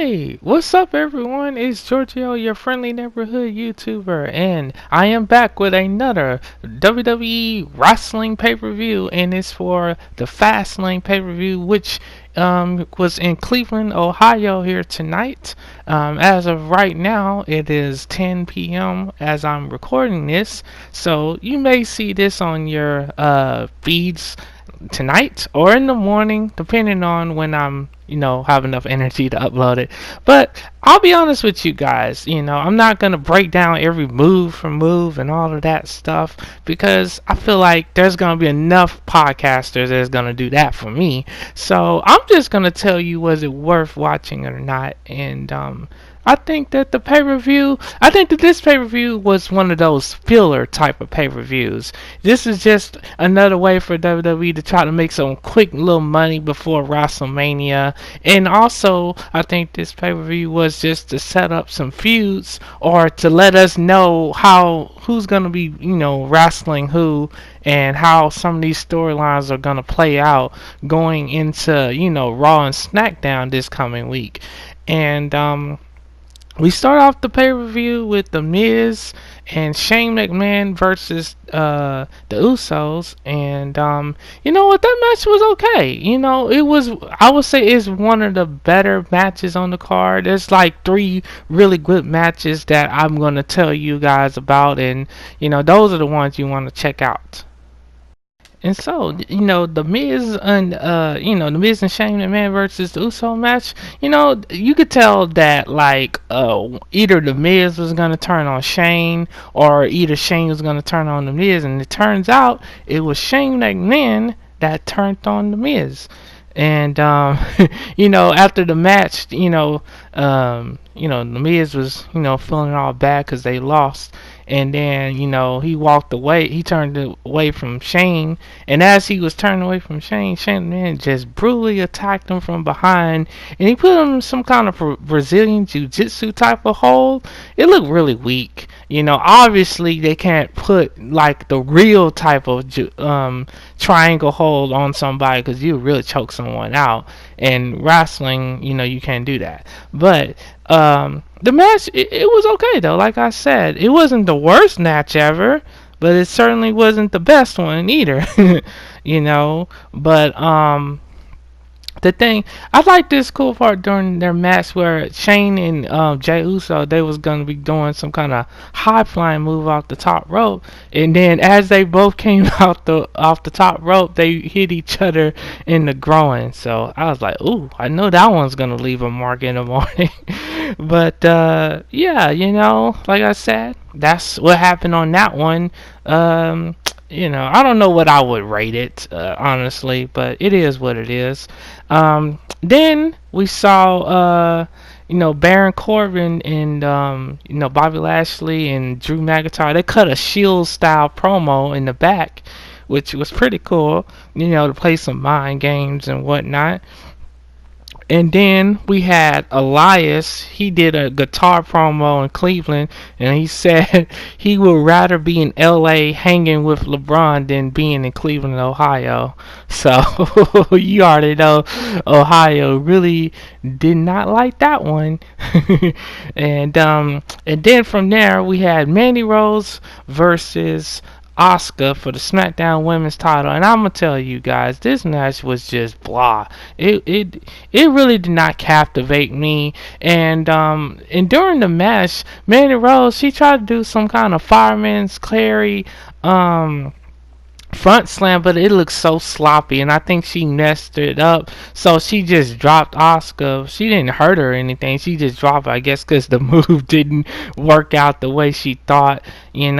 Hey, what's up everyone? It's Giorgio, your friendly neighborhood YouTuber, and I am back with another WWE wrestling pay-per-view, and it's for the Fastlane pay-per-view, which was in Cleveland, Ohio here tonight. As of right now, it is 10 p.m. as I'm recording this, so you may see this on your feeds tonight or in the morning, depending on when I'm, have enough energy to upload it. But I'll be honest with you guys, I'm not gonna break down every move for move and all of that stuff because I feel like there's gonna be enough podcasters that's gonna do that for me. So I'm just gonna tell you, was it worth watching or not? And I think that this pay-per-view was one of those filler type of pay-per-views. This is just another way for WWE to try to make some quick little money before WrestleMania. And also, I think this pay-per-view was just to set up some feuds or to let us know who's going to be, wrestling who and how some of these storylines are going to play out going into, Raw and SmackDown this coming week. And we start off the pay-per-view with The Miz and Shane McMahon versus the Usos, and you know what, that match was okay. I would say it's one of the better matches on the card. There's like 3 really good matches that I'm gonna tell you guys about, and those are the ones you want to check out. And so, the Miz and the Miz and Shane McMahon versus the Uso match, you could tell that like either the Miz was gonna turn on Shane or either Shane was gonna turn on the Miz, and it turns out it was Shane McMahon that turned on the Miz. And after the match, the Miz was feeling all bad because they lost. And then, he walked away. He turned away from Shane. And as he was turning away from Shane man just brutally attacked him from behind. And he put him in some kind of Brazilian Jiu-Jitsu type of hold. It looked really weak. Obviously they can't put like the real type of triangle hold on somebody because you really choke someone out. And wrestling, you can't do that. But the match, it was okay though. Like I said, it wasn't the worst match ever, but it certainly wasn't the best one either. But the thing, I like this cool part during their match where Shane and Jey Uso, they was gonna be doing some kind of high flying move off the top rope, and then as they both came off the top rope, they hit each other in the groin. So I was like, ooh, I know that one's gonna leave a mark in the morning. But yeah, like I said, that's what happened on that one. I don't know what I would rate it, honestly, but it is what it is. Then we saw, Baron Corbin and, Bobby Lashley and Drew McIntyre. They cut a Shield style promo in the back, which was pretty cool, to play some mind games and whatnot. And then we had Elias. He did a guitar promo in Cleveland, and he said he would rather be in LA hanging with LeBron than being in Cleveland, Ohio. So you already know Ohio really did not like that one. And then from there we had Mandy Rose versus Asuka for the SmackDown Women's title, and I'm gonna tell you guys, this match was just blah. It really did not captivate me. And during the match, Mandy Rose, she tried to do some kind of fireman's carry front slam, but it looked so sloppy, and I think she messed it up. So she just dropped Asuka. She didn't hurt her or anything. She just dropped her, I guess, because the move didn't work out the way she thought, And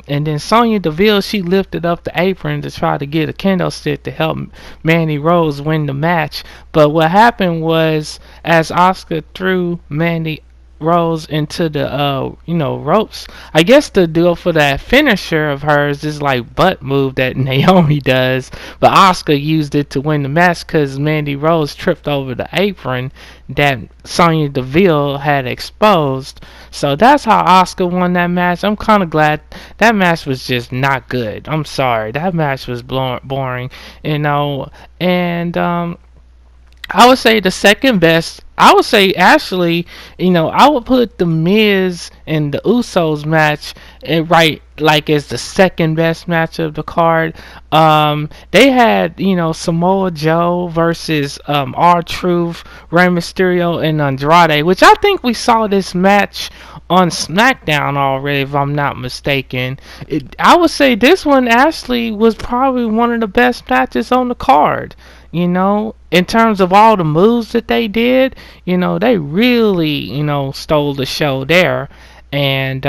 then Sonya Deville, she lifted up the apron to try to get a kendo stick to help Mandy Rose win the match. But what happened was, as Asuka threw Mandy Rose into the ropes, I guess the deal for that finisher of hers is like butt move that Naomi does, but Asuka used it to win the match because Mandy Rose tripped over the apron that Sonya Deville had exposed. So that's how Asuka won that match. I'm kind of glad. That match was just not good. I'm sorry, that match was boring, and I would say the second best I would say actually, I would put the Miz and the Usos match right like as the second best match of the card. They had Samoa Joe versus R-Truth, Rey Mysterio, and Andrade, which I think we saw this match on SmackDown already, if I'm not mistaken. I would say this one actually was probably one of the best matches on the card. In terms of all the moves that they did, they really, stole the show there. And,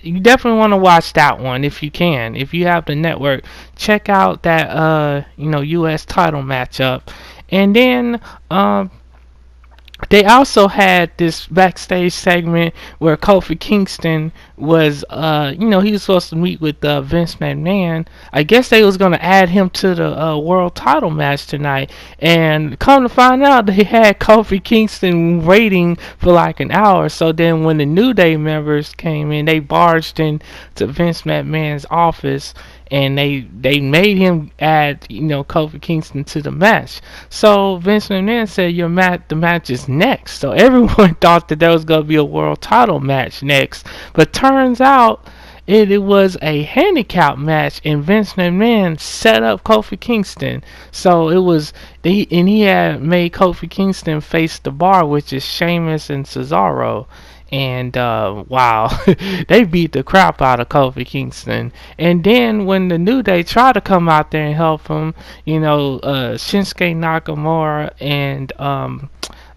you definitely want to watch that one if you can. If you have the network, check out that, U.S. title matchup. And then, they also had this backstage segment where Kofi Kingston was, he was supposed to meet with Vince McMahon. I guess they was going to add him to the world title match tonight. And come to find out, they had Kofi Kingston waiting for like an hour. So then when the New Day members came in, they barged in to Vince McMahon's office. And they made him add, Kofi Kingston to the match. So Vince McMahon said, the match is next. So everyone thought that there was going to be a world title match next. But turns out it was a handicap match, and Vince McMahon set up Kofi Kingston. So he had made Kofi Kingston face the Bar, which is Sheamus and Cesaro. And wow, they beat the crap out of Kofi Kingston. And then when the New Day tried to come out there and help him, Shinsuke Nakamura and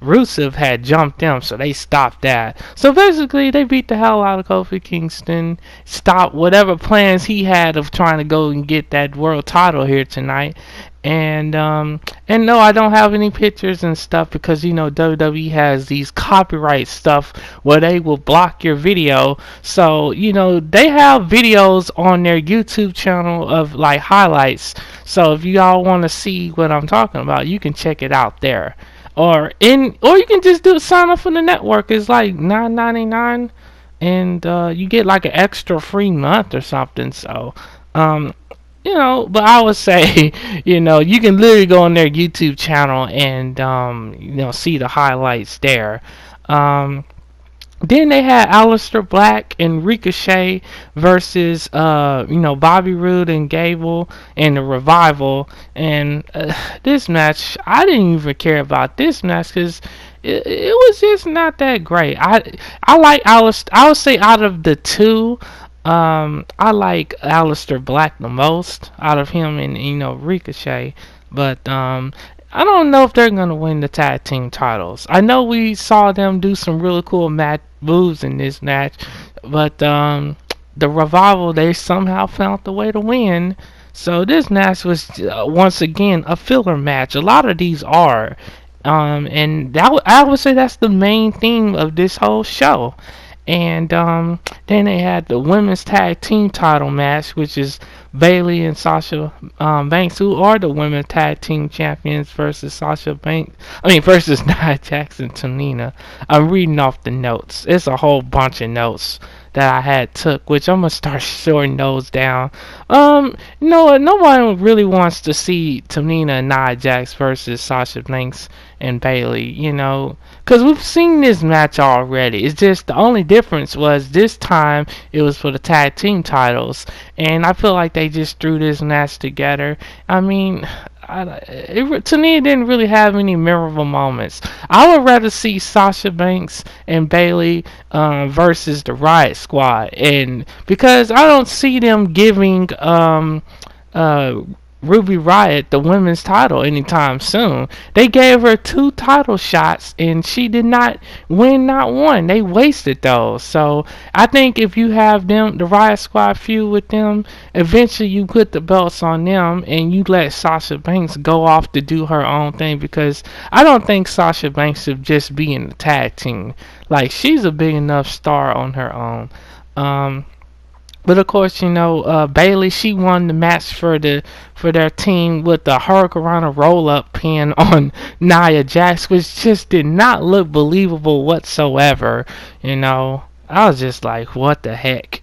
Rusev had jumped them, so they stopped that. So basically, they beat the hell out of Kofi Kingston, stopped whatever plans he had of trying to go and get that world title here tonight. And no, I don't have any pictures and stuff because WWE has these copyright stuff where they will block your video. So they have videos on their YouTube channel of like highlights. So if y'all want to see what I'm talking about, you can check it out there. Or you can just sign up for the network. It's like $9.99, and you get like an extra free month or something. So but I would say, you can literally go on their YouTube channel and, see the highlights there. Then they had Aleister Black and Ricochet versus, Bobby Roode and Gable and the Revival. And this match, I didn't even care about this match because it was just not that great. I like Aleister. I would say out of the two, I like Aleister Black the most out of him and Ricochet, but I don't know if they're gonna win the tag team titles. I know we saw them do some really cool moves in this match, but the Revival, they somehow found the way to win. So this match was once again a filler match. A lot of these are, and I would say that's the main theme of this whole show. And then they had the women's tag team title match, which is Bayley and Sasha Banks, who are the women's tag team champions, versus versus Nia Jax and Tamina. I'm reading off the notes. It's a whole bunch of notes that I had took, which I'm gonna start shorting those down. Nobody really wants to see Tamina and Nia Jax versus Sasha Banks and Bayley, because we've seen this match already. It's just the only difference was this time it was for the tag team titles, and I feel like they just threw this match together. I mean, to me, it didn't really have any memorable moments. I would rather see Sasha Banks and Bayley versus the Riot Squad, and because I don't see them giving Ruby Riott the women's title anytime soon. They gave her 2 title shots and she did not win not one. They wasted those. So I think if you have them, the Riot Squad feud with them, eventually you put the belts on them and you let Sasha Banks go off to do her own thing, because I don't think Sasha Banks should just be in the tag team. Like, she's a big enough star on her own. But of course, Bayley, she won the match for their team with the Hurricanrana roll-up pin on Nia Jax, which just did not look believable whatsoever. I was just like, what the heck?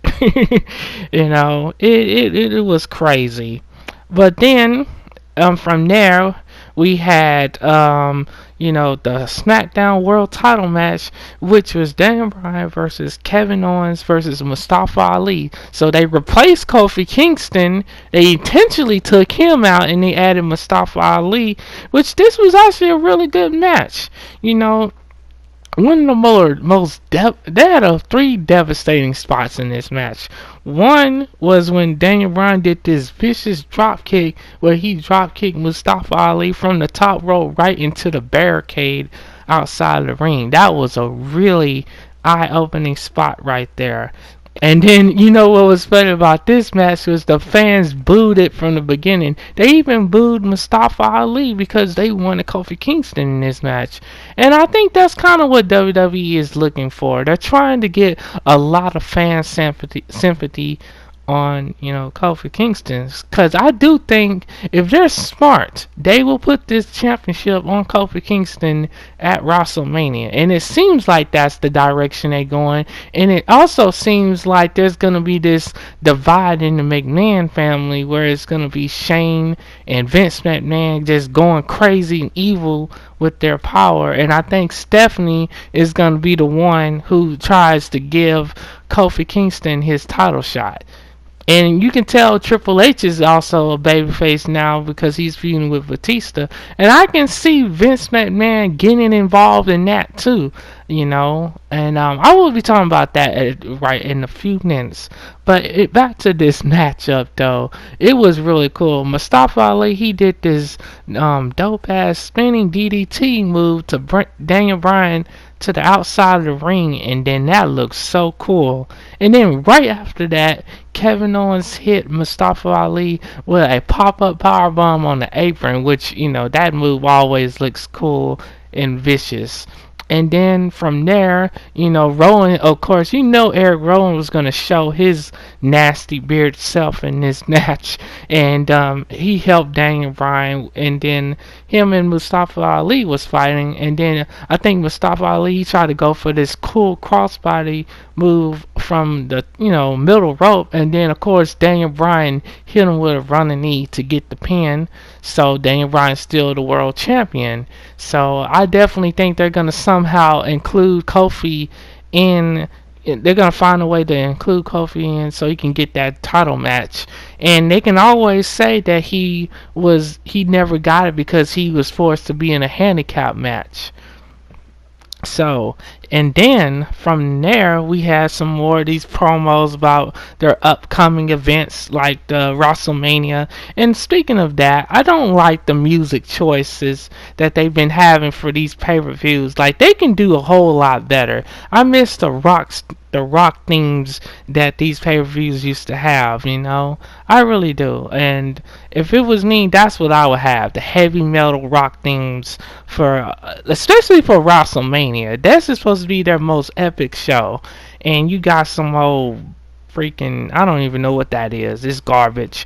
It was crazy. But then, from there, we had the SmackDown World Title match, which was Daniel Bryan versus Kevin Owens versus Mustafa Ali. So they replaced Kofi Kingston. They intentionally took him out and they added Mustafa Ali, which this was actually a really good match. One of the they had three devastating spots in this match. One was when Daniel Bryan did this vicious drop kick where he drop kicked Mustafa Ali from the top rope right into the barricade outside the ring. That was a really eye-opening spot right there. And then, what was funny about this match was the fans booed it from the beginning. They even booed Mustafa Ali because they wanted Kofi Kingston in this match. And I think that's kind of what WWE is looking for. They're trying to get a lot of fan sympathy on, Kofi Kingston's. Because I do think if they're smart, they will put this championship on Kofi Kingston at WrestleMania. And it seems like that's the direction they're going. And it also seems like there's going to be this divide in the McMahon family where it's going to be Shane and Vince McMahon just going crazy and evil with their power. And I think Stephanie is going to be the one who tries to give Kofi Kingston his title shot. And you can tell Triple H is also a babyface now because he's feuding with Batista. And I can see Vince McMahon getting involved in that too, And I will be talking about that right in a few minutes. But back to this matchup though. It was really cool. Mustafa Ali, he did this dope-ass spinning DDT move to Daniel Bryan to the outside of the ring, and then that looks so cool. And then right after that, Kevin Owens hit Mustafa Ali with a pop-up powerbomb on the apron, which, that move always looks cool and vicious. And then from there, Rowan, of course, Eric Rowan was going to show his nasty beard self in this match. And he helped Daniel Bryan. And then him and Mustafa Ali was fighting. And then I think Mustafa Ali tried to go for this cool crossbody move from the, middle rope. And then, of course, Daniel Bryan hit him with a running knee to get the pin. So Daniel Bryan's still the world champion. So I definitely think they're going to somehow include Kofi in. They're going to find a way to include Kofi in so he can get that title match. And they can always say that he never got it because he was forced to be in a handicap match. So, and then from there we had some more of these promos about their upcoming events like the WrestleMania. And speaking of that, I don't like the music choices that they've been having for these pay-per-views. Like, they can do a whole lot better. I miss the rock themes that these pay-per-views used to have, I really do. And if it was me, that's what I would have, the heavy metal rock themes for especially for WrestleMania. This is supposed to be their most epic show, and you got some old freaking, I don't even know what that is. It's garbage.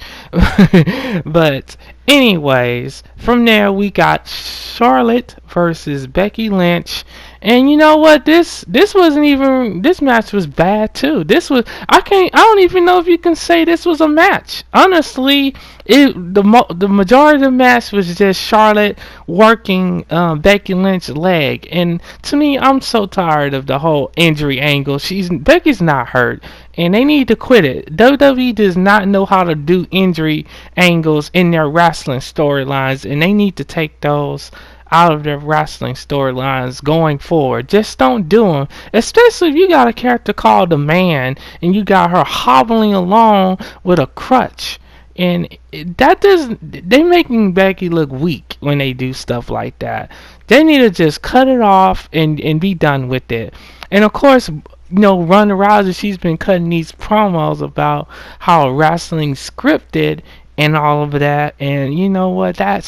But anyways, from there we got Charlotte versus Becky Lynch. And you know what? This match was bad too. I don't even know if you can say this was a match. Honestly, the majority of the match was just Charlotte working Becky Lynch's leg. And to me, I'm so tired of the whole injury angle. Becky's not hurt, and they need to quit it. WWE does not know how to do injury angles in their wrestling storylines, and they need to take those out of their wrestling storylines going forward. Just don't do them. Especially if you got a character called the Man and you got her hobbling along with a crutch. And they making Becky look weak when they do stuff like that. They need to just cut it off and be done with it. And of course, Ronda Rousey, she's been cutting these promos about how wrestling's scripted and all of that. And you know what, I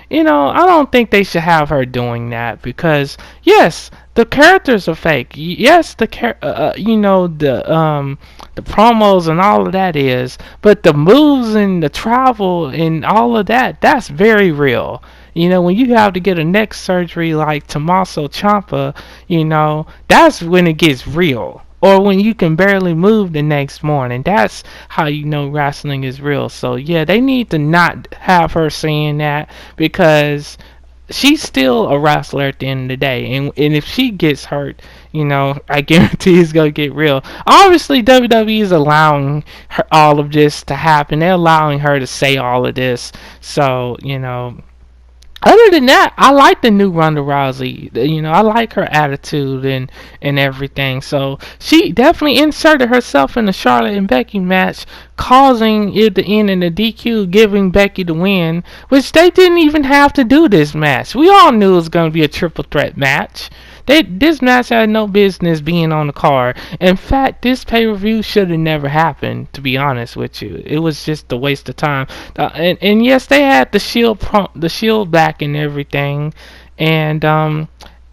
don't think they should have her doing that, because yes, the characters are fake. Yes, the promos and all of that is, but the moves and the travel and all of that's very real. When you have to get a neck surgery like Tommaso Ciampa, that's when it gets real. Or when you can barely move the next morning. That's how you know wrestling is real. So yeah, they need to not have her saying that, because she's still a wrestler at the end of the day, and if she gets hurt, I guarantee it's gonna get real. Obviously, WWE is allowing her, all of this to happen. They're allowing her to say all of this, so other than that, I like the new Ronda Rousey. I like her attitude and everything. So she definitely inserted herself in the Charlotte and Becky match, causing it to end in the DQ, giving Becky the win, which they didn't even have to do this match. We all knew it was going to be a triple threat match. This match had no business being on the card. In fact, this pay-per-view should have never happened, to be honest with you. It was just a waste of time. And yes, they had the Shield back and everything. And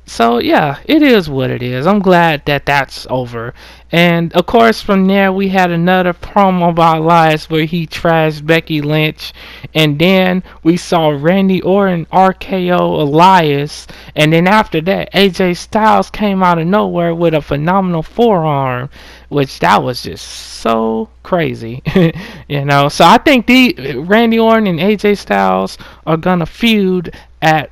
so yeah, it is what it is. I'm glad that that's over. And of course, from there we had another promo by Elias where he trashed Becky Lynch, and then we saw Randy Orton RKO Elias, and then after that AJ Styles came out of nowhere with a phenomenal forearm, which that was just so crazy. So I think the Randy Orton and AJ Styles are gonna feud at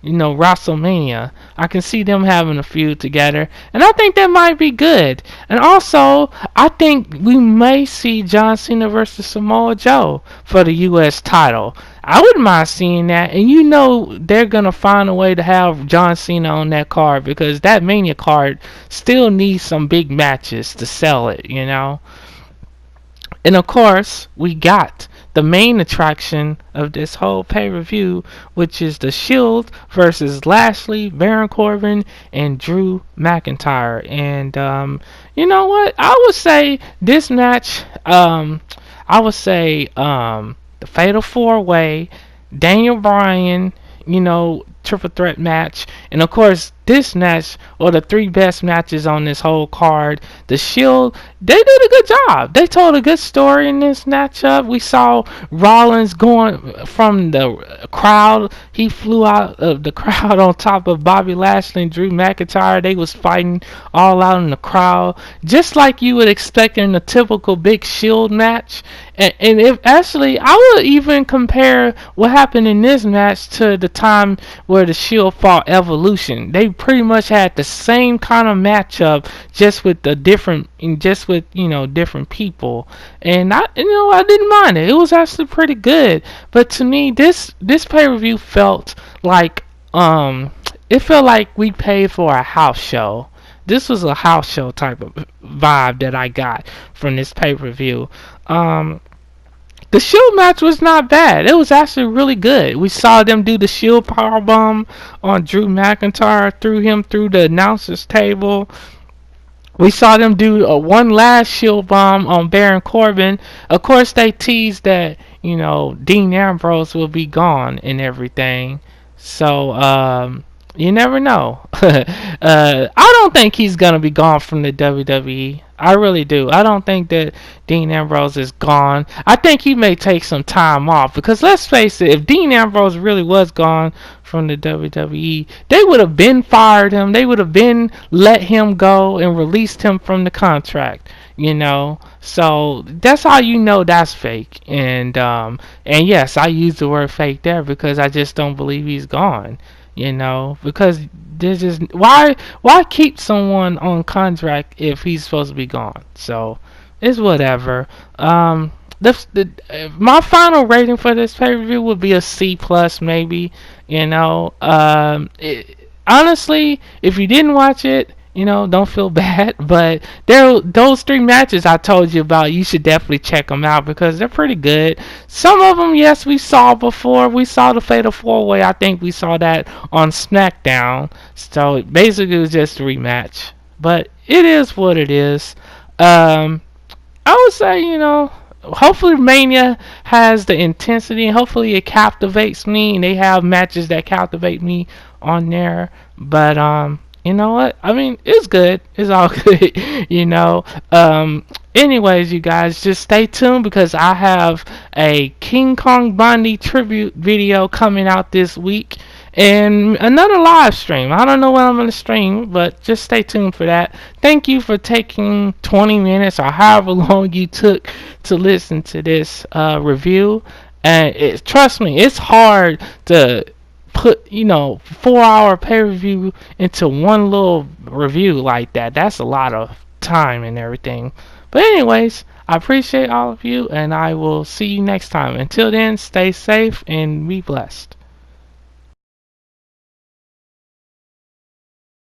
WrestleMania. I can see them having a feud together, and I think that might be good. And also, I think we may see John Cena versus Samoa Joe for the U.S. title. I wouldn't mind seeing that, and they're gonna find a way to have John Cena on that card because that Mania card still needs some big matches to sell it. And of course, we got the main attraction of this whole pay-per-view, which is the Shield versus Lashley, Baron Corbin, and Drew McIntyre. And you know what? I would say this match, the Fatal 4-Way, Daniel Bryan, triple threat match. And of course, this match, or the three best matches on this whole card, the Shield, they did a good job. They told a good story in this matchup. We saw Rollins going from the crowd. He flew out of the crowd on top of Bobby Lashley and Drew McIntyre. They was fighting all out in the crowd, just like you would expect in a typical big Shield match. And if actually, I would even compare what happened in this match to the time where the Shield fought Evolution. They pretty much had the same kind of matchup, just with different people. And I didn't mind it. It was actually pretty good. But to me, this pay-per-view felt like we paid for a house show. This was a house show type of vibe that I got from this pay-per-view. The Shield match was not bad. It was actually really good. We saw them do the Shield powerbomb on Drew McIntyre, threw him through the announcer's table. We saw them do one last Shield bomb on Baron Corbin. Of course, they teased that Dean Ambrose will be gone and everything. So you never know. I don't think he's gonna be gone from the WWE. I really do. I don't think that Dean Ambrose is gone. I think he may take some time off because let's face it, if Dean Ambrose really was gone from the WWE, they would have been fired him. They would have been let him go and released him from the contract. So that's how that's fake. And yes, I use the word fake there because I just don't believe he's gone. Because this is why keep someone on contract if he's supposed to be gone. So it's whatever. My final rating for this pay-per-view would be a C plus maybe. Honestly, if you didn't watch it, don't feel bad, but those three matches I told you about, you should definitely check them out because they're pretty good. Some of them, yes, we saw before. We saw the Fatal 4-Way. I think we saw that on SmackDown. So basically, it was just a rematch. But it is what it is. I would say, hopefully Mania has the intensity and hopefully it captivates me and they have matches that captivate me on there. But you know what? I mean, it's good. It's all good, Anyways, you guys, just stay tuned because I have a King Kong Bundy tribute video coming out this week and another live stream. I don't know when I'm going to stream, but just stay tuned for that. Thank you for taking 20 minutes or however long you took to listen to this review. And trust me, it's hard to put 4-hour pay-per-view into one little review like that. That's a lot of time and everything. But anyways, I appreciate all of you, and I will see you next time. Until then, stay safe and be blessed.